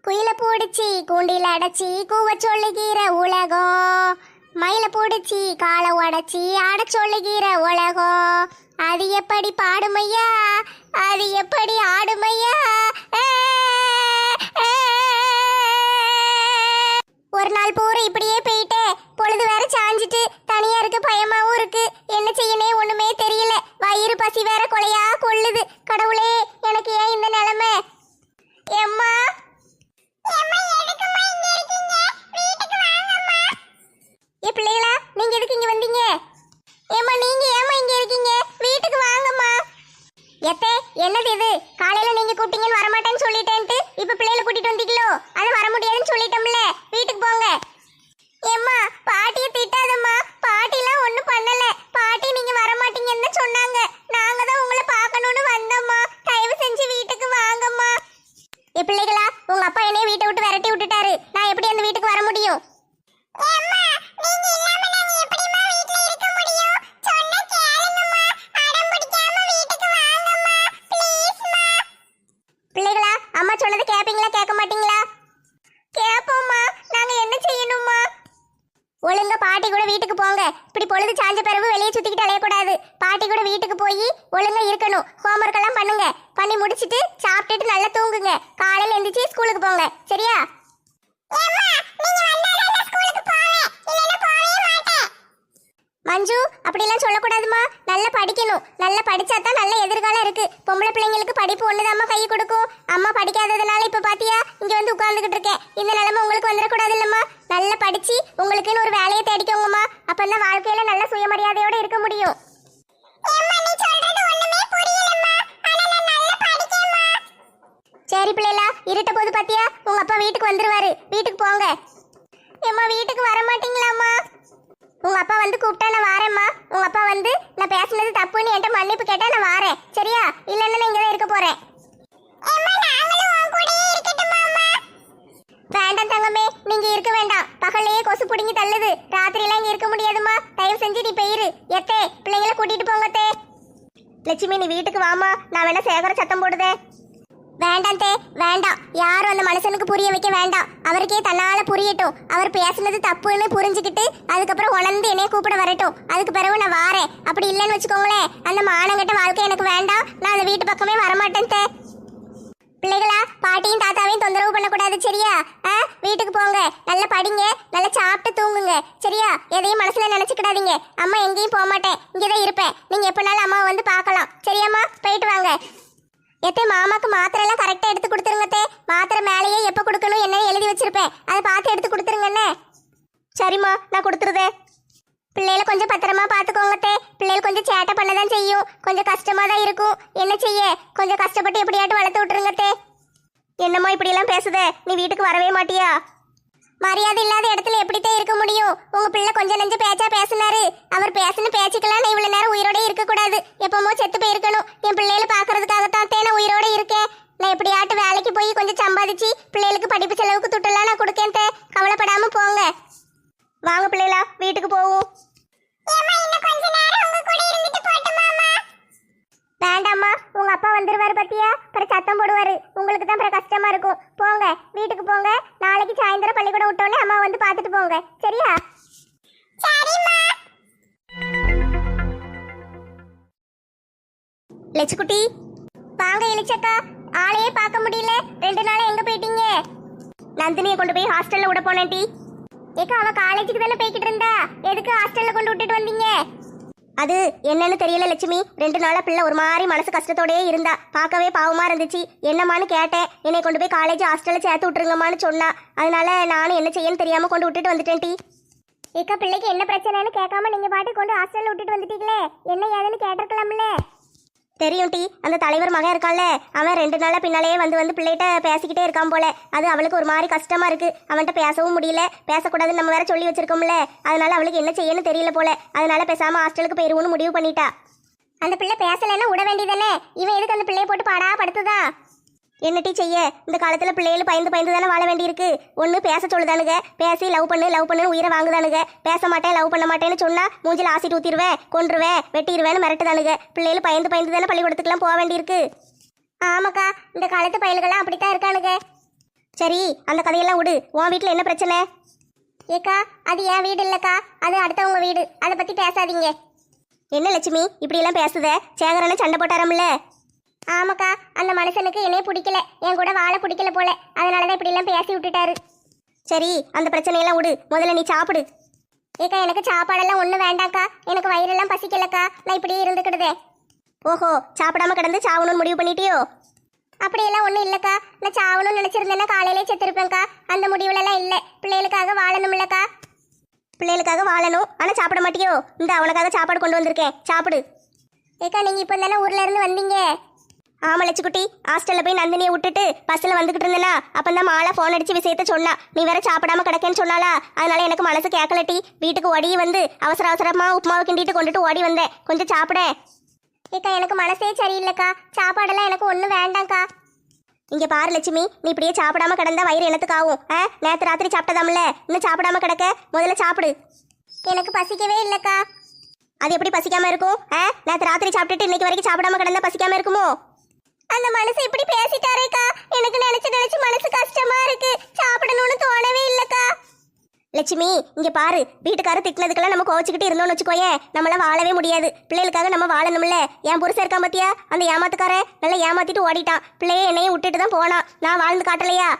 குயில பூடிச்சி கூண்டில் அடைச்சி கூவ சொல்லுகிற உலகம், மயில பூடிச்சி காலை உடைச்சி ஆட சொல்லுகிற உலகம். அது எப்படி பாடுமையா, அது எப்படி ஆடுமையா. ஒரு நாள் பூரா இப்படியே போயிட்டே, பொழுது வேற சாஞ்சிட்டு தனியா இருக்கு, பயமாவும் இருக்கு. என்ன செய்யனே ஒண்ணுமே தெரியல. வயிறு பசி வேற கொலையா கொள்ளுது. கடவுளே, எனக்கு ஏன் இந்த நிலைமை? எம்மா ஏ பிள்ளைகளா, நீங்க எதுக்கு இங்க வந்தீங்க? ஏம்மா நீங்க ஏமா இங்க இருக்கீங்க? வீட்டுக்கு வாங்கம்மா. எத்தே, என்னது இது? காலையில நீங்க கூப்பிட்டீங்கன்னு வரமாட்டேன்னு சொல்லிட்டேன்ட்டு இப்ப பிள்ளைகளை கூட்டிட்டு வந்தீங்களோ? அது வர முடியாதுன்னு சொல்லிட்டோம்ல, வீட்டுக்கு போங்க. ஏம்மா பாட்டியை திட்டாதம்மா, பாட்டிலாம் ஒண்ணும் பண்ணல. பாட்டி நீங்க வரமாட்டீங்கன்னு சொன்னாங்க. நாங்க தான் உங்களை பார்க்கணும்னு வந்தோம்மா. தயவு செஞ்சு வீட்டுக்கு வாங்கம்மா. ஏ பிள்ளைகளா, உங்க அப்பா என்னைய வீட்டை விட்டு விரட்டி விட்டுட்டாரு. நான் எப்படி அந்த வீட்டுக்கு வர முடியும்? பிள்ளைகளா, அம்மா சொன்னது கேப்பீங்களா கேட்க மாட்டீங்களா? கேப்போம்மா. நாங்க என்ன செய்யணும்மா? ஒழுங்கா பாட்டி கூட வீட்டுக்கு போங்க. இப்படி பொழுது சாஞ்ச பிறகு வெளியே சுத்திக்கிட்டு அலையக்கூடாது. பாட்டி கூட வீட்டுக்கு போய் ஒழுங்கா இருக்கணும். ஹோம்ஒர்க் எல்லாம் பண்ணுங்க. பண்ணி முடிச்சிட்டு சாப்பிட்டுட்டு நல்லா தூங்குங்க. காலையில எந்திரிச்சு ஸ்கூலுக்கு போங்க, சரியா? மஞ்சு, அப்படிலாம் சொல்லக்கூடாதுமா. நல்லா படிக்கணும். நல்லா படிச்சா தான் நல்ல எதிர்காலம் இருக்கு. பொம்பளை பிள்ளைங்களுக்கு படிப்பு ஒண்ணுதாம்மா கை கொடுக்கும். அம்மா படிக்காததுனால இப்ப பாத்தியா இங்க வந்து உட்கார்ந்துகிட்டு இருக்கேன். இந்த நிலைமை உங்களுக்கு வந்துடக்கூடாது இல்லம்மா. நல்லா படிச்சு உங்களுக்குன்னு ஒரு வேலையை தேடிக்கோங்கம்மா. அப்பதான் வாழ்க்கையில நல்ல சுயமரியாதையோட இருக்க முடியும். சரி பிள்ளைகளா, இருட்ட போது பாத்தியா உங்க அப்பா வீட்டுக்கு வந்துருவாரு. வீட்டுக்கு போங்க. ஏம்மா வீட்டுக்கு வர மாட்டீங்களாம்மா? உங்க அப்பா வந்து கூப்பிட்டா நான் வாரேம்மா. உங்க அப்பா வந்து நான் பேசுனது தப்புன்னு என்கிட்ட மன்னிப்பு கேட்டா நான் வாரேன், சரியா? இல்லைன்னா நான் இங்கதான் இருக்க போறேன். வேண்டாம் தங்கமே, நீங்க இருக்க வேண்டாம். பகல்லையே கொசு பிடிங்கி தள்ளுது. ராத்திரிலாம் இங்க இருக்க முடியாதுமா. தயவு செஞ்சு நீ போயிரு. எத்தே, பிள்ளைங்களை கூட்டிட்டு போங்கத்தே. லட்சுமி, நீ வீட்டுக்கு வாமா. நான் வேணா சேகர சத்தம் போடுதே. வேண்டாம் தே, வேண்டாம். யாரும் அந்த மனுஷனுக்கு புரிய வைக்க வேண்டாம். அவருக்கே தன்னால புரியட்டும். அவர் பேசுனது தப்புன்னு புரிஞ்சுக்கிட்டு அதுக்கப்புறம் உணர்ந்து என்னைய கூப்பிட வரட்டும். அதுக்கு பிறகு நான் வாரேன். அப்படி இல்லைன்னு வச்சுக்கோங்களேன், அந்த மானங்கட்ட வாழ்க்கை எனக்கு வேண்டாம். நான் அந்த வீட்டு பக்கமே வரமாட்டேன் தே. பிள்ளைகளா, பாட்டியும் தாத்தாவையும் தொந்தரவு பண்ணக்கூடாது, சரியா? வீட்டுக்கு போங்க. நல்லா படிங்க, நல்லா சாப்பிட்டு தூங்குங்க, சரியா? எதையும் மனசுல நினைச்சுக்கிடாதீங்க. அம்மா எங்கேயும் போக மாட்டேன், இங்கதான் இருப்பேன். நீங்க எப்பனாலும் அம்மாவை வந்து பார்க்கலாம், சரியாம்மா? போயிட்டு வாங்க. எத்தே, மாமாக்கு மாத்திரை எல்லாம் கரெக்டா எடுத்து கொடுத்துருங்கத்தே. மாத்திரை மேலேயே எப்ப கொடுக்கணும் என்ன எழுதி வச்சிருப்பேன். அதை பார்த்து எடுத்து கொடுத்துருங்கண்ணே. சரிம்மா, நான் கொடுத்துருதேன். பிள்ளைகளை கொஞ்சம் பத்திரமா பார்த்துக்கோங்கத்தே. பிள்ளைகள் கொஞ்சம் சேட்டை பண்ணதான் செய்யும். கொஞ்சம் கஷ்டமா தான் இருக்கும். என்ன செய்ய, கொஞ்சம் கஷ்டப்பட்டு எப்படியாட்டு வளர்த்து விட்டுருங்கத்தே. என்னம்மா இப்படி எல்லாம் பேசுதே? நீ வீட்டுக்கு வரவே மாட்டியா? மரியாதை இல்லாத இடத்துல எப்படித்தான் இருக்க முடியும்? உங்க பிள்ளை கொஞ்சம் நெஞ்ச பேச்சா பேசினாரு. அவர் பேசுன பேச்சுக்கெல்லாம் நான் இவ்வளவு நேரம் உயிரோட இருக்க கூடாது. எப்பமோ செத்து போயிருக்கணும். என் பிள்ளைகளை பாக்குறதுக்காகத்தான் நான் உயிரோட இருக்கேன். நான் எப்படியாட்டு வேலைக்கு போய் கொஞ்சம் சம்பாதிச்சு பிள்ளைகளுக்கு படிப்பு செலவுக்கு துட்டெல்லாம் நான் கொடுக்கேன். கவலைப்படாம போங்க. வாங்க பிள்ளைகளா, வீட்டுக்கு போவோம். வேண்டாம்மா, உங்க அப்பா வந்துருவாரு பத்தியா, பிற சத்தம் போடுவாரு. உங்களுக்கு தான் பிற கஷ்டமா இருக்கும். போங்க, வீட்டுக்கு போங்க. நாளைக்கு சாயந்தரம் பள்ளிக்கூடம் விட்டோன்னே அம்மா வந்து பார்த்துட்டு போங்க, சரியா? லட்சுக்குட்டி, வாங்க. இளிச்சக்கா, ஆளையே பார்க்க முடியல. 2 நாளா எங்க போயிட்டீங்க? நந்தினியை கொண்டு போய் ஹாஸ்டல்ல விட போனேன் டி. ஏக்கா, அவ காலேஜுக்கு தானே போய்கிட்டு இருந்தா. எதுக்கு ஹாஸ்டல்ல கொண்டு விட்டுட்டு வந்தீங்க? அது என்னன்னு தெரியல லட்சுமி. 2 நாளா பிள்ளை ஒரு மாதிரி மனசு கஷ்டத்தோடயே இருந்தா. பார்க்கவே பாவமா இருந்துச்சு. என்னமான்னு கேட்டேன். என்னை கொண்டு போய் காலேஜ் ஹாஸ்டல்ல சேர்த்து விட்டுருங்கம்மான்னு சொன்னா. அதனால நானும் என்ன செய்யன்னு தெரியாம கொண்டு விட்டுட்டு வந்துட்டேன் டி. ஏக்கா, பிள்ளைக்கு என்ன பிரச்சனைன்னு கேட்காம நீங்க பாட்டு கொண்டு ஹாஸ்டல்ல விட்டுட்டு வந்துட்டீங்களே, என்ன ஏதுன்னு கேட்டிருக்கலாம்ல? தெரியும் டி, அந்த தலைவர் மகன் இருக்கான்ல, அவன் 2 நாளா பின்னாலேயே வந்து பிள்ளைகிட்ட பேசிக்கிட்டே இருக்கான் போல. அது அவளுக்கு ஒரு மாதிரி கஷ்டமா இருக்கு. அவன்கிட்ட பேசவும் முடியல. பேசக்கூடாதுன்னு நம்ம வேற சொல்லி வச்சிருக்கோம்ல. அதனால அவளுக்கு என்ன செய்யன்னு தெரியல போல. அதனால பேசாம ஹாஸ்டலுக்கு போயிருவோன்னு முடிவு பண்ணிட்டா. அந்த பிள்ளை பேசலன்னா விட வேண்டியதானே? இவன் எதுக்கு அந்த பிள்ளைய போட்டு பாடா படுத்துதா? என்னட்டி செய்ய, இந்த காலத்துல பிள்ளைகள் பயந்து தானே வாழ வேண்டியிருக்கு. ஒண்ணு பேச சொல்லுதானுங்க, பேசி லவ் பண்ணு உயிரை வாங்குதானுங்க. பேச மாட்டேன், லவ் பண்ண மாட்டேன்னு சொன்னா மூஞ்சில ஆசிட் ஊத்திடுவேன், கொன்றுவேன், வெட்டிடுவேன்னு மிரட்டுதானுங்க. பிள்ளைகள் பயந்து தானே பள்ளிக்கூடத்துக்குலாம் போக வேண்டியிருக்கு. ஆமாக்கா, இந்த காலத்து பயல்கள்லாம் அப்படித்தான் இருக்கானுங்க. சரி அந்த கதையெல்லாம் விடு. உன் வீட்டில் என்ன பிரச்சனை? ஏக்கா அது என் வீடு இல்லக்கா, அது அடுத்தவங்க வீடு. அதை பத்தி பேசாதீங்க. என்ன லட்சுமி இப்படியெல்லாம் பேசுத? சேகரனை சண்டை போட்டாரம்ல? ஆமாக்கா, அந்த மனுஷனுக்கு என்னைய பிடிக்கல, என் கூட வாழ பிடிக்கல போல, அதனாலதான் இப்படி எல்லாம் பேசி விட்டுட்டாரு. சரி அந்த பிரச்சனையெல்லாம் விடு, முதல்ல நீ சாப்பிடு. ஏக்கா எனக்கு சாப்பாடெல்லாம் ஒன்றும் வேண்டாம்க்கா, எனக்கு வயிறெல்லாம் பசிக்கலக்கா, நான் இப்படியே இருந்துக்கிடுதே. ஓஹோ, சாப்பிடாம கிடந்து சாவணும்னு முடிவு பண்ணிட்டியோ? அப்படியெல்லாம் ஒன்றும் இல்லைக்கா, நான் சாவணும்னு நினச்சிருந்தேன்னா காலையிலே செத்துருப்பேன்க்கா. அந்த முடிவுலலாம் இல்லை, பிள்ளைகளுக்காக வாழணும் இல்லைக்கா. பிள்ளைகளுக்காக வாழணும், ஆனால் சாப்பிட மாட்டியோ? இந்த அவனுக்காக சாப்பாடு கொண்டு வந்திருக்கேன், சாப்பிடு. ஏக்கா நீங்கள் இப்போ தானே ஊர்ல இருந்து வந்தீங்க? ஆமா லட்சுக்குட்டி, ஹாஸ்டலில் போய் நந்தினியை விட்டுட்டு பஸ்ஸில் வந்துக்கிட்டு இருந்தேனா, அப்போ தான் மாலா ஃபோன் அடிச்சு விஷயத்த சொன்னா. நீ வேற சாப்பிடாம கிடக்கேன்னு சொன்னாலா, அதனால எனக்கு மனசு கேட்கலட்டி. வீட்டுக்கு ஓடி வந்து அவசர அவசரமாக உப்புமாவை கிண்டிட்டு கொண்டுட்டு ஓடி வந்தேன். கொஞ்சம் சாப்பிட. ஏக்கா எனக்கு மனசே சரியில்லைக்கா, சாப்பாடெல்லாம் எனக்கு ஒன்றும் வேண்டாம்க்கா. இங்கே பாரு லட்சுமி, நீ இப்படியே சாப்பிடாம கிடந்தா வயிறு என்னத்துக்கு ஆகும்? நேற்று ராத்திரி சாப்பிட்டதாம்ல, இன்னும் சாப்பிடாம கிடக்க, முதல்ல சாப்பிடு. எனக்கு பசிக்கவே இல்லைக்கா. அது எப்படி பசிக்காம இருக்கும்? நேற்று ராத்திரி சாப்பிட்டுட்டு இன்னைக்கு வரைக்கும் சாப்பிடாம கிடந்தா பசிக்காம இருக்குமோ? அந்த மனசு இப்படி பேசிட்டாரேக்கா, எனக்கு நினைச்சு நினைச்சு மனசு கஷ்டமா இருக்கு, சாப்பிடணும்னு தோணவே இல்லைக்கா. லட்சுமி இங்க பாரு, வீட்டுக்காரர் திட்டினதுக்கெல்லாம் நம்ம கோவச்சுக்கிட்டு இருந்தோம்னு வச்சுக்கோயே, நம்மளால வாழவே முடியாது. பிள்ளைகளுக்காக நம்ம வாழணும்ல. என் புருஷன் இருக்கான் பாத்தியா, அந்த ஏமாத்துக்காரன் நல்லா ஏமாத்திட்டு ஓடிட்டான். பிள்ளைய என்னையும் விட்டுட்டு தான் போனான். நான் வாழ்ந்து காட்டலையா?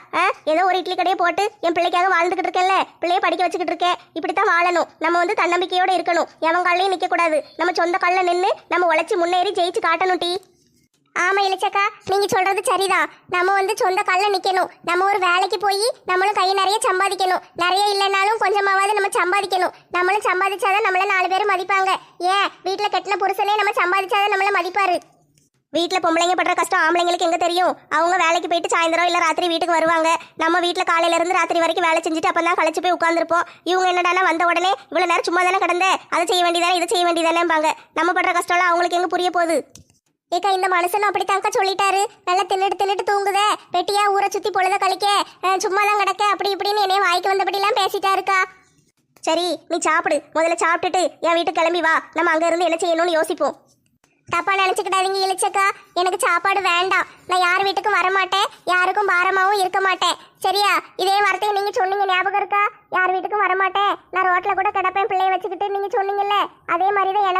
ஏதோ ஒரு இட்லி கடையை போட்டு என் பிள்ளைக்காக வாழ்ந்துகிட்டு இருக்கேன்ல, பிள்ளைய படிக்க வச்சுக்கிட்டு இருக்கேன். இப்படித்தான் வாழணும். நம்ம வந்து தன்னம்பிக்கையோட இருக்கணும், எவன் காலையும் நிக்க கூடாது. நம்ம சொந்த காலில் நின்று நம்ம உழைச்சி முன்னேறி ஜெயிச்சு காட்டணும் டி. ஆமா இளிச்சக்கா, நீங்க சொல்றது சரிதான். நம்ம வந்து சொந்த காலில் நிக்கணும். நம்ம ஒரு வேலைக்கு போய் நம்மளும் கை நிறைய சம்பாதிக்கணும். நிறைய இல்லைனாலும் கொஞ்சமாவது நம்ம சம்பாதிக்கணும். நம்மளும் சம்பாதிச்சாதான் நம்மள 4 பேர் மதிப்பாங்க. ஏன் வீட்டுல கட்டின புருஷனே நம்ம சம்பாதிச்சாதான் நம்மள மதிப்பாரு. வீட்டில் பொம்பளைங்க படுற கஷ்டம் ஆம்பளைங்களுக்கு எங்கே தெரியும்? அவங்க வேலைக்கு போயிட்டு சாயந்தரம் இல்லை ராத்திரி வீட்டுக்கு வருவாங்க. நம்ம வீட்டில் காலையிலேருந்து ராத்திரி வரைக்கும் வேலை செஞ்சுட்டு அப்போ தான் களைச்சு போய் உட்காந்துருப்போம். இவங்க என்னடானா வந்த உடனே இவ்வளோ நேரம் சும்மா தானே கிடந்த, அதை செய்ய வேண்டியதானே இதை செய்ய வேண்டியதானேம்பாங்க. நம்ம படுற கஷ்டம்லாம் அவங்களுக்கு எங்கே புரிய போகுது? ஏக்கா இந்த மனுஷனும் அப்படித்தாக்கா சொல்லிட்டாரு. நல்லா தின்னுட்டு தூங்குதே, வெட்டியா ஊரை சுற்றி பொழுத கழிக்க, சும்மா தான் கிடக்க, அப்படி இப்படின்னு என்னைய வாய்க்கு வந்தபடிலாம் பேசிட்டாருக்கா. சரி நீ சாப்பிடு, முதல்ல சாப்பிட்டுட்டு என் வீட்டுக்கு கிளம்பி வா, நம்ம அங்கே இருந்து என்ன செய்யணும்னு யோசிப்போம். தப்பா நினைச்சுக்கிட்டாதீங்க இளிச்சக்கா, எனக்கு சாப்பாடு வேண்டாம். நான் யார் வீட்டுக்கும் வரமாட்டேன், யாருக்கும் பாரமாவும் இருக்க மாட்டேன். சரியா? இதே வார்த்தையை நீங்க சொன்னீங்க, ஞாபகம் இருக்கா? யார் வீட்டுக்கும் வரமாட்டேன், நான் ரோட்ல கூட கிடப்பேன் பிள்ளைய வச்சுக்கிட்டு நீங்க சொன்னீங்கல்ல, அதே மாதிரிதான்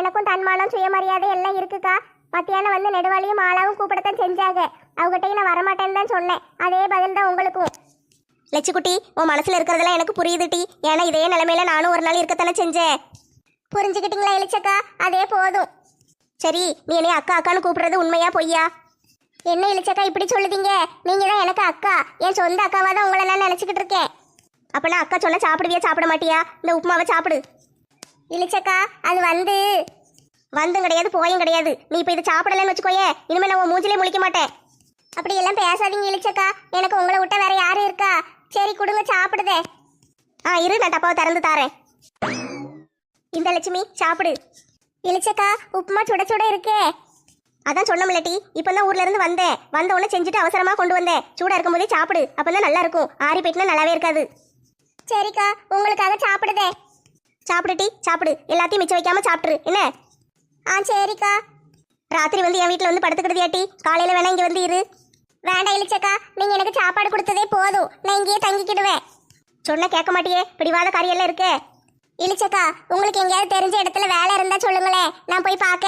எனக்கும் தன்மானம் சுயமரியாதை எல்லாம் இருக்குக்கா. மத்தியானம் வந்து நெடுவாளியும் மாலாவும் கூப்பிடத்தான் செஞ்சாங்க. அவங்ககிட்டையும் நான் வரமாட்டேன்னு தான் சொன்னேன். அதே பதில் தான் உங்களுக்கும். லட்சுக்குட்டி, உன் மனசுல இருக்கிறதெல்லாம் எனக்கு புரியுதுட்டி. ஏன்னா இதே நிலைமையில நானும் ஒரு நாள் இருக்கத்தானே செஞ்சேன். புரிஞ்சுக்கிட்டீங்களா இளிச்சக்கா? அதே போதும். சரி நீ என்னைய அக்கா அக்கான்னு கூப்பிடுறது உண்மையா பொய்யா? என்ன இளிச்சக்கா இப்படி சொல்லுதீங்க? நீங்க தான் எனக்கு அக்கா, என் சொந்த அக்காவா தான் உங்களை நான் நினைச்சுக்கிட்டு இருக்கேன். அப்ப நான் அக்கா சொன்னா சாப்பிடுவியா சாப்பிட மாட்டியா? இந்த உப்புமாவை சாப்பிடு. இளிச்சக்கா அது வந்தும் கிடையாது போயும் கிடையாது. நீ இப்ப இதை சாப்பிடலன்னு வச்சுக்கோயே, இனிமே நான் உன் மூஞ்சிலே முழிக்க மாட்டேன். அப்படி எல்லாம் பேசாதீங்க இளிச்சக்கா, எனக்கு உங்களை விட்ட வேற யாரும் இருக்கா? சரி கொடுங்க சாப்பிடுதே. இரு, நான் டப்பாவை திறந்து தாரேன். இந்த லட்சுமி சாப்பிடு. இளிச்சக்கா உப்புமா சுட சுட இருக்கே. அதான் சொன்னோம்லட்டி, இப்பதான் ஊர்ல இருந்து வந்தேன். வந்த உடனே செஞ்சுட்டு அவசரமா கொண்டு வந்தேன். சூடா இருக்கும் போதே சாப்பிடு, அப்பதான் நல்லா இருக்கும். ஆறி போயிட்டுனா நல்லாவே இருக்காது. சரிக்கா உங்களுக்காக சாப்பிடுதே. சாப்பிடுட்டி சாப்பிடு, எல்லாத்தையும் மிச்சம் வைக்காம சாப்பிட்ரு என்ன? சரிக்கா. ராத்திரி வந்து என் வீட்டில் வந்து படுத்துக்கிடுதியாட்டி, காலையில வேணா இங்க வந்து இரு. வேண்டாம் இளிச்சக்கா, நீங்க எனக்கு சாப்பாடு கொடுத்ததே போதும், நான் இங்கேயே தங்கிக்கிடுவேன். சொன்ன கேட்க மாட்டியே, பிடிவாத காரியெல்லாம் இருக்கே. இளிச்சக்கா உங்களுக்கு எங்கேயாவது தெரிஞ்ச இடத்துல வேலை இருந்தா சொல்லுங்களேன், நான் போய் பார்க்க.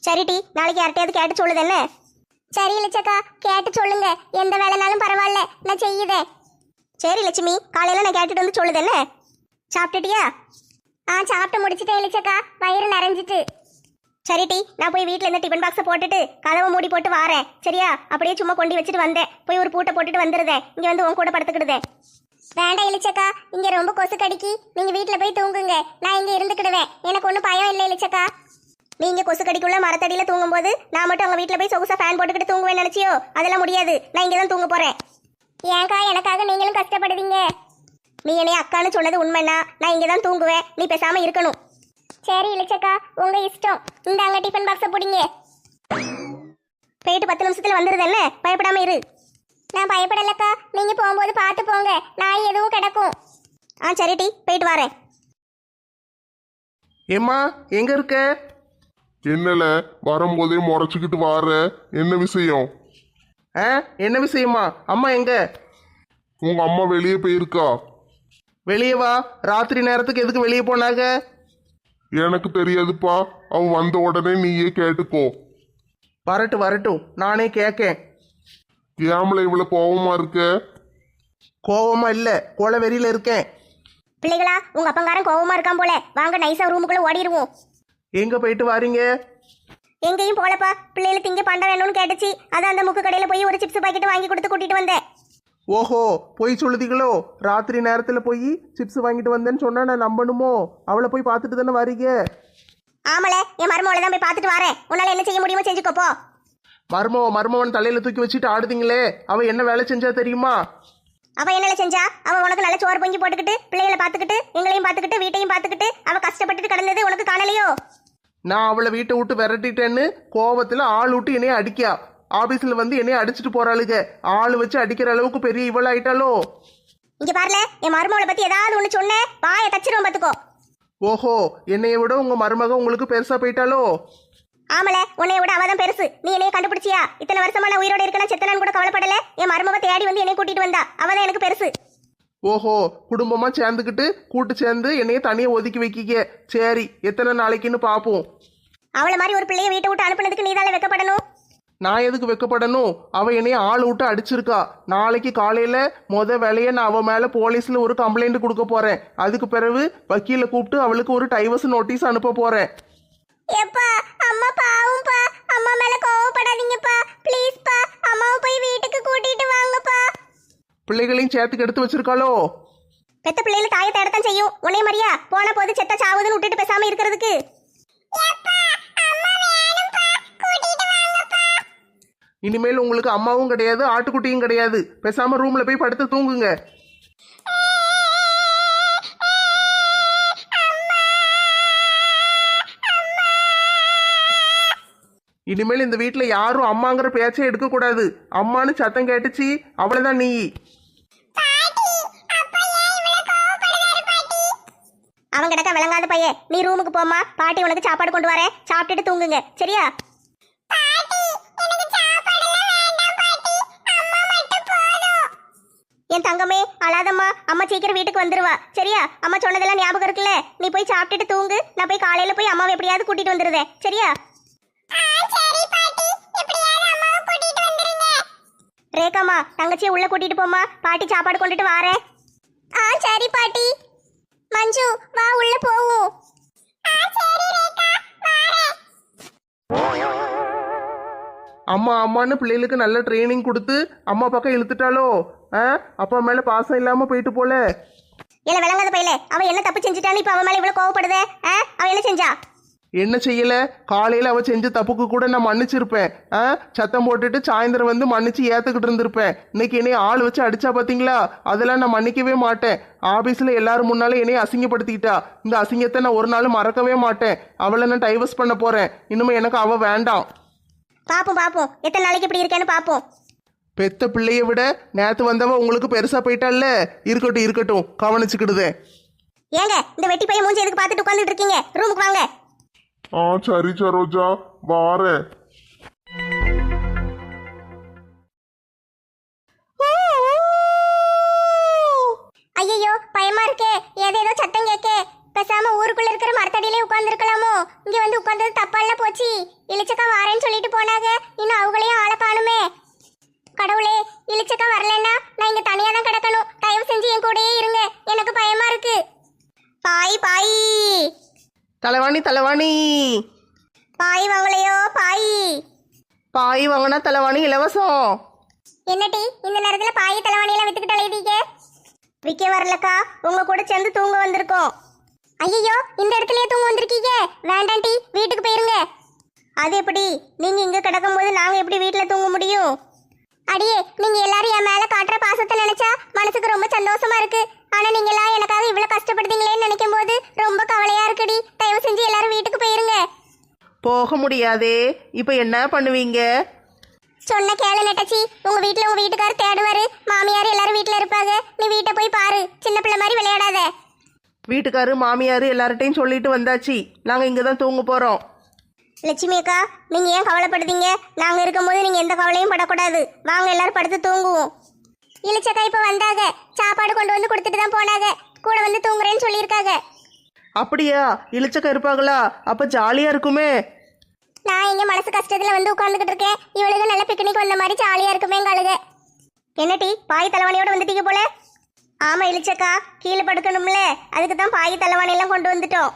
சரிட்டி, நாளைக்கு யார்கிட்டயாவது கேட்டு சொல்லுது என்ன? சரி இளிச்சக்கா, கேட்டு சொல்லுங்க. எந்த வேலைனாலும் பரவாயில்ல, நான் செய்யுதேன். சரி லட்சுமி, காலையில நான் கேட்டுட்டு வந்து சொல்லுது என்ன? சாப்பிட்டுட்டியா? சாப்பிட்டு முடிச்சுட்டேன் இளிச்சக்கா, வயிறு நிறைஞ்சிட்டு. சரிட்டி, நான் போய் வீட்டில் இருந்து டிஃபன் பாக்ஸை போட்டுட்டு கதவை மூடி போட்டு வாரேன். சரியா? அப்படியே சும்மா கொண்டு வச்சுட்டு வந்தேன், போய் ஒரு பூட்டை போட்டுட்டு வந்துருதேன். இங்கே வந்து உன் கூட படுத்துக்கிடுதேன். வேண்டாம் இளிச்சக்கா, இங்கே ரொம்ப கொசு கடிக்கி, நீங்கள் வீட்டில் போய் தூங்குங்க, நான் இங்கே இருந்துக்கிடுவேன். எனக்கு ஒன்றும் பயம் இல்லை இளிச்சக்கா. நீங்கள் கொசு கடிக்குள்ள மரத்தடியில் தூங்கும்போது நான் மட்டும் அவங்க வீட்டில் போய் சொகுசா ஃபேன் போட்டுக்கிட்டு தூங்குவேன் நினச்சியோ? அதெல்லாம் முடியாது, நான் இங்கே தான் தூங்க போகிறேன். ஏன்க்கா எனக்காக நீங்களும் கஷ்டப்படுவீங்க? நீ என்னைய அக்கான்னு சொன்னது உண்மைன்னா நான் இங்கே தான் தூங்குவேன், நீ பேசாமல் இருக்கணும். சரி இளிச்சக்கா, உங்க இஷ்டம். இந்தாங்க டிஃபன் பாக்ஸை பிடிங்க. போயிட்டு 10 நிமிஷத்துல வந்துருது என்ன? பயப்படாம இரு. நான் பயப்படலக்கா, நீங்க போகும்போது பார்த்து போங்க, நாய் எதுவும் கிடக்கும். சரிட்டி, போயிட்டு வரேன். ஏம்மா எங்க இருக்க? என்னல வரும்போதே முறைச்சிக்கிட்டு வார, என்ன விஷயம்? என்ன விஷயமா? அம்மா எங்க? உங்க அம்மா வெளியே போயிருக்கா? வெளியே வா. ராத்திரி நேரத்துக்கு எதுக்கு வெளியே போனாங்க? எனக்கு தெரியாதுப்பா. அவ வந்த உடனே நீயே கேட்டுக்கோ. வரட்டும் வரட்டும், நானே கேட்கேன். ஏமல இவ்வளவு கோவமா இருக்க? கோவமா இல்ல, கொலை வெறியில இருக்கேன். பிள்ளைகளா, உங்க அப்பங்காரன் கோவமா இருக்கான் போல. வாங்க நைஸா ரூமுக்குள்ள ஓடிடுவோம். எங்க போயிட்டு வாரீங்க? எங்கேயும் போலப்பா. பிள்ளைகளுக்கு திங்க பண்ட வேணும்னு கேட்டுச்சு. அதான் அந்த முக்கு கடையில போய் ஒரு சிப்ஸ் பாக்கெட் வாங்கி கொடுத்து கூட்டிட்டு வந்தேன். ஓஹோ, போய் சொல்லுதீங்களோ? ராத்திரி நேரத்துல போய் சிப்ஸ் வாங்கிட்டு வந்தேன்னு சொன்னா நான் நம்பணுமோ? அவளை போய் பார்த்துட்டு தானே வாரீங்க. ஆமல, என் மருமவளை தான் போய் பார்த்துட்டு வரேன். உன்னால என்ன செய்ய முடியுமோ செஞ்சுக்கோப்போ. மருமவன் தலையில தூக்கி வச்சுட்டு ஆடுதீங்களே, அவ என்ன வேலை செஞ்சா தெரியுமா? அவ என்னல செஞ்சா? அவ உனக்கு நல்ல சோறு பொங்கி போட்டுக்கிட்டு பிள்ளைகளை பார்த்துக்கிட்டு எங்களையும் பார்த்துக்கிட்டு வீட்டையும் பார்த்துக்கிட்டு அவ கஷ்டப்பட்டுட்டு கிடந்தது உனக்கு காணலையோ? நான் அவளை வீட்டை விட்டு விரட்டிட்டேன்னு கோவத்துல ஆள் விட்டு என்னைய அடிக்கா. ஆபீஸ்ல வந்து என்னைய அடிச்சுட்டு போறாளுங்க. ஆள் வச்சு அடிக்கிற அளவுக்கு பெரிய இவளாயிட்டாலோ? இங்க பாருல, என் மருமவளை பத்தி ஏதாவது ஒண்ணு சொன்ன வாயை தச்சிருவோம் பாத்துக்கோ. ஓஹோ, என்னைய விட உங்க மருமக உங்களுக்கு பெருசா போயிட்டாலோ? ஆமல, உன்னைய விட அவதான் பெருசு. நீ என்னைய கண்டுபிடிச்சியா? இத்தனை வருஷமா நான் உயிரோட இருக்கணும் செத்தனான்னு கூட கவலைப்படல. என் மருமவ தேடி வந்து என்னைய கூட்டிட்டு வந்தா. அவதான் எனக்கு பெருசு. ஓஹோ, குடும்பமா சேர்ந்துக்கிட்டு கூட்டு சேர்ந்து என்னைய தனியா ஒதுக்கி வைக்கிக்க. சரி, எத்தனை நாளைக்குன்னு பாப்போம். அவளை மாதிரி ஒரு பிள்ளைய வீட்டை விட்டு அனுப்புனதுக்கு நீதால வெக்கப்படணும். நான் எதுக்கு வெக்கப்படணும்? அவ என்னைய ஆள் விட்டு அடிச்சிருக்கா. நாளைக்கு காலையில வேலையை நான் அவ மேல போலீஸ்ல ஒரு கம்ப்ளைண்ட் கொடுக்க போறேன். அதுக்கு பிறகு வக்கீல கூப்பிட்டு அவளுக்கு ஒரு டைவர்ஸ் நோட்டீஸ் அனுப்ப போறேன். எப்பா, அம்மா பாவும்பா. அம்மா மேல கோவப்படாதீங்கப்பா. ப்ளீஸ்ப்பா, அம்மாவை போய் வீட்டுக்கு கூட்டிட்டு வாங்கப்பா. பிள்ளைகளையும் சேர்த்துக்கு எடுத்து வச்சிருக்காளோ? பெத்த பிள்ளைகள் தாயை தேடத்தான் செய்யும். உன்னை மாதிரியா போன போது செத்த சாவுதுன்னு விட்டுட்டு பேசாம இருக்கிறதுக்கு? இனிமேல் உங்களுக்கு அம்மாவும் கிடையாது, ஆட்டுக்குட்டியும் கிடையாது. பேசாம ரூம்ல போய் படுத்து தூங்குங்க. இனிமேல் இந்த வீட்டுல யாரும் அம்மாங்கிற பேச்சே எடுக்க கூடாது. அம்மானு சத்தம் கேட்டுச்சு, அவ்வளவுதான் நீ. அவன் கிடக்க விளங்காத பையன். நீ ரூமுக்கு போமா. பாட்டி உனக்கு சாப்பாடு கொண்டு வரேன். சாப்பிட்டுட்டு தூங்குங்க, சரியா? என் தங்கமே அழாதம்மா. அம்மா சீக்கிரம் வீட்டுக்கு வந்துருவா, சரியா? அம்மா சொன்னதெல்லாம் ஞாபகம் இருக்குல்ல? நீ போய் சாப்பிட்டுட்டு தூங்கு. நான் போய் காலையில போய் அம்மாவை எப்படியாவது கூட்டிட்டு வந்துருதேன், சரியா? ரேகாமா, தங்கச்சியை உள்ள கூட்டிட்டு போமா. பாட்டி சாப்பாடு கொண்டுட்டு வாரேன். சரி பாட்டி. மஞ்சு, வா உள்ள போவோம். அம்மா அம்மான்னு பிள்ளைகளுக்கு நல்ல ட்ரைனிங் கொடுத்து அம்மா பக்கம் இழுத்துட்டாலோ? அப்பா மேல பாசம் இல்லாம போயிட்டு போல. இல்ல விளங்காத பையல, அவ என்ன தப்பு செஞ்சுட்டான்னு இப்ப அவ மேல இவ்வளவு கோவப்படுதே? அவ என்ன செஞ்சா? என்ன செய்யல? காலையில அவ செஞ்ச தப்புக்கு கூட நான் மன்னிச்சிருப்பேன். சத்தம் போட்டுட்டு சாயந்தரம் வந்து மன்னிச்சு ஏத்துக்கிட்டு இருந்திருப்பேன். இன்னைக்கு என்னைய ஆள் வச்சு அடிச்சா பாத்தீங்களா? அதெல்லாம் நான் மன்னிக்கவே மாட்டேன். ஆபீஸ்ல எல்லாரும் முன்னால என்னைய அசிங்கப்படுத்திக்கிட்டா. இந்த அசிங்கத்தை நான் ஒரு நாள் மறக்கவே மாட்டேன். அவளை நான் டைவர்ஸ் பண்ண போறேன். இனிமே எனக்கு அவ வேண்டாம். பாப்போம் எத்தனை நாளைக்கு இப்படி இருக்கேன்னு பாப்போம். பெத்த பிள்ளைய விட நேத்து வந்தவ உங்களுக்கு பெருசா போயிட்டால. இருக்கட்டும், கவனிச்சுக்கிடுதேன். ஏங்க, இந்த வெட்டி பையன் மூஞ்சி எதுக்கு பார்த்துட்டு உட்காந்துட்டு இருக்கீங்க? ரூமுக்கு வாங்க. சரி சரோஜா, வாரேன். ஐயோ, பயமா இருக்கே. ஏதேதோ சத்தம் கேட்கே. பேசாம ஊருக்குள்ள இருக்கிற மரத்தடியிலே உட்கார்ந்துருக்கலாமோ? இங்க வந்து உட்கார்ந்தது தப்பால போச்சு. இளிச்சக்கா வாரேன்னு சொல்லிட்டு போனாங்க. இன்னும் அவங்களையும் ஆளை காணுமே. கடவுளே, இளிச்சக்கா வரலன்னா நான் இங்க தனியா தான் கிடக்கணும். தயவு செஞ்சு என் கூடயே இருங்க. எனக்கு பயமா இருக்கு. பாய் தலைவாணி பாய் வாங்கலையோ? பாய் வாங்கினா தலைவாணி இலவசம். என்னடி இந்த நேரத்துல பாய் தலைவாணி எல்லாம் வித்துக்கிட்டு அலையதீங்க? விக்க வரலக்கா, உங்க கூட சேர்ந்து தூங்க வந்திருக்கோம். ஐயோ, இந்த இடத்துலயே தூங்க வந்திருக்கீங்க? வேண்டாம் டி, வீட்டுக்கு போயிருங்க. அது எப்படி? நீங்க இங்க கிடக்கும் போது நாங்க எப்படி வீட்டுல தூங்க முடியும்? அடியே, நீங்க எல்லாரும் என் மேல காட்டுற பாசத்தை நினைச்சா மனசுக்கு ரொம்ப சந்தோஷமா இருக்கு. ஆனா நீங்க எல்லாம் எனக்காக இவ்வளவு கஷ்டப்படுறீங்களேன்னு நினைக்கும் போது ரொம்ப கவலையா இருக்குடி. தயவு செஞ்சு எல்லாரும் வீட்டுக்கு போயிருங்க. போக முடியாதே. இப்ப என்ன பண்ணுவீங்க? சொன்ன கேளு நெட்டச்சி. உங்க வீட்டுக்காரர் தேடுவாரு. மாமியார் எல்லாரும் வீட்டுல இருப்பாங்க. நீ வீட்டை போய் பாரு. சின்ன பிள்ளை மாதிரி விளையாடாத. வீட்டுக்காரு மாமியாரு எல்லார்ட்டையும் சொல்லிட்டு வந்தாச்சு. நாங்க இங்கதான் தூங்க போறோம். லட்சுமி அக்கா, நீங்க ஏன் கவலைப்படுதீங்க? நாங்க இருக்கும்போது நீங்க எந்த கவலையும் படக்கூடாது. வாங்க எல்லாரும் படுத்து தூங்குவோம். இளிச்சக்கா இப்ப வந்தாங்க, சாப்பாடு கொண்டு வந்து கொடுத்துட்டு தான் போனாங்க. கூட வந்து தூங்குறேன்னு சொல்லியிருக்காங்க. அப்படியா? இளிச்சக்கா இருப்பாங்களா? அப்ப ஜாலியா இருக்குமே. நான் எங்க மனசு கஷ்டத்துல வந்து உட்கார்ந்துகிட்டு இருக்கேன். இவளுக்கு நல்ல பிக்னிக் வந்த மாதிரி ஜாலியா இருக்குமேங்காளுங்க. என்ன டீ, பாய் தலைவாணியோட வந்துட்டீங்க போல? ஆமா இளிச்சக்கா, கீழே படுக்கணும்ல, அதுக்கு தான் பாய் தலைவாணி எல்லாம் கொண்டு வந்துட்டோம்.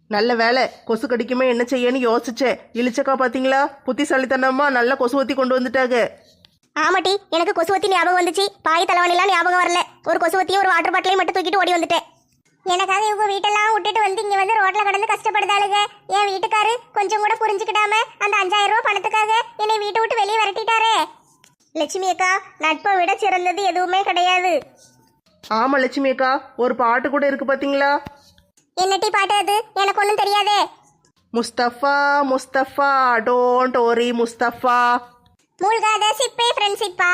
நல்ல வேலை, கொசு கடிக்குமே என்ன செய்யன்னு யோசிச்சேன். இளிச்சக்கா பாத்தீங்களா, புத்திசாலித்தனமா நல்ல கொசுவத்தி கொண்டு வந்துட்டாங்க. ஆமாட்டி, எனக்கு கொசுவத்தி ஞாபகம் வந்துச்சு, பாய் தலைவாணிலாம் ஞாபகம் வரல. ஒரு கொசுவத்தியும் ஒரு வாட்டர் பாட்டிலையும் மட்டும் தூக்கிட்டு ஓடி வந்துட்டேன். எனக்காக இவங்க வீட்டெல்லாம் விட்டுட்டு வந்து இங்க வந்து ரோட்ல கடந்து கஷ்டப்படுதாளுங்க. என் வீட்டுக்காரு கொஞ்சம் கூட புரிஞ்சுக்கிடாம அந்த 5000 ரூபாய் பணத்துக்காக என்னை வீட்டை விட்டு வெளியே விரட்டிட்டாரே. லட்சுமி அக்கா, நட்பை விட சிறந்தது எதுவுமே கிடையாது. ஆமா லட்சுமி அக்கா, ஒரு பாட்டு கூட இருக்கு பாத்தீங்களா? என்னட்டி பாட்டு அது? எனக்கு ஒன்றும் தெரியாதே. முஸ்தபா முஸ்தபா டோன்ட் ஓரி முஸ்தபா. மூழ்காத சிப்பே ஃப்ரெண்ட்ஷிப்பா.